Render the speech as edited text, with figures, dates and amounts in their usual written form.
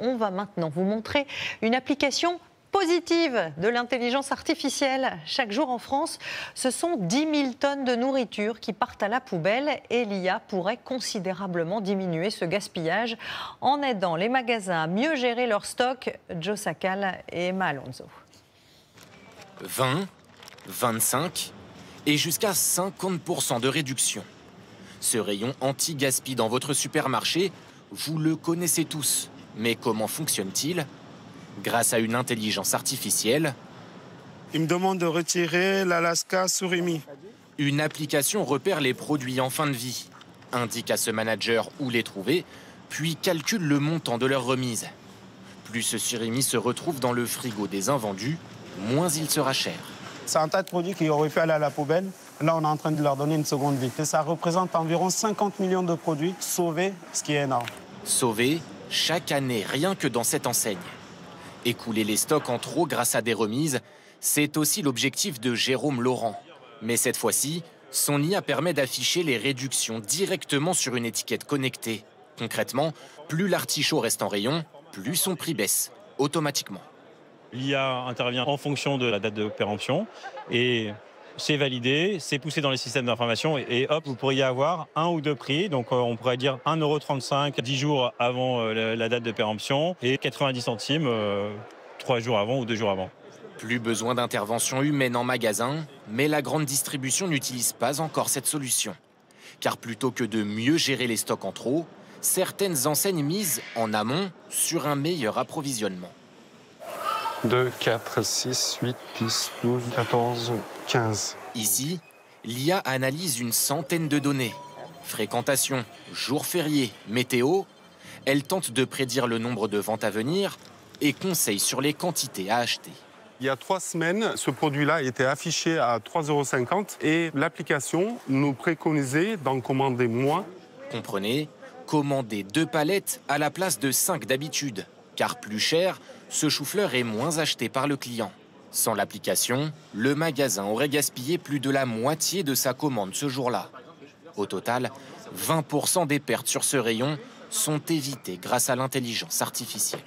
on va maintenant vous montrer une application positive de l'intelligence artificielle. Chaque jour en France, ce sont 10 000 tonnes de nourriture qui partent à la poubelle et l'IA pourrait considérablement diminuer ce gaspillage en aidant les magasins à mieux gérer leur stock. Joe Sacal et Emma Alonso. 20, 25 et jusqu'à 50% de réduction. Ce rayon anti-gaspi dans votre supermarché, vous le connaissez tous. Mais comment fonctionne-t-il ? Grâce à une intelligence artificielle, il me demande de retirer l'Alaska Surimi. Une application repère les produits en fin de vie, indique à ce manager où les trouver, puis calcule le montant de leur remise. Plus ce surimi se retrouve dans le frigo des invendus, moins il sera cher. C'est un tas de produits qui auraient pu aller à la poubelle. Là, on est en train de leur donner une seconde vie. Et ça représente environ 50 millions de produits sauvés, ce qui est énorme. Sauvés chaque année, rien que dans cette enseigne. Écouler les stocks en trop grâce à des remises, c'est aussi l'objectif de Jérôme Laurent. Mais cette fois-ci, son IA permet d'afficher les réductions directement sur une étiquette connectée. Concrètement, plus l'artichaut reste en rayon, plus son prix baisse, automatiquement. L'IA intervient en fonction de la date de péremption et c'est validé, c'est poussé dans les systèmes d'information et hop, vous pourriez avoir un ou deux prix. Donc on pourrait dire 1,35 € 10 jours avant la date de péremption et 90 centimes 3 jours avant ou 2 jours avant. Plus besoin d'intervention humaine en magasin, mais la grande distribution n'utilise pas encore cette solution. Car plutôt que de mieux gérer les stocks en trop, certaines enseignes misent en amont sur un meilleur approvisionnement. 2, 4, 6, 8, 10, 12, 14, 15. Ici, l'IA analyse une centaine de données. Fréquentation, jours fériés, météo. Elle tente de prédire le nombre de ventes à venir et conseille sur les quantités à acheter. Il y a 3 semaines, ce produit-là était affiché à 3,50 € et l'application nous préconisait d'en commander moins. Comprenez, commander 2 palettes à la place de 5 d'habitude. Car plus cher, ce chou-fleur est moins acheté par le client. Sans l'application, le magasin aurait gaspillé plus de la moitié de sa commande ce jour-là. Au total, 20% des pertes sur ce rayon sont évitées grâce à l'intelligence artificielle.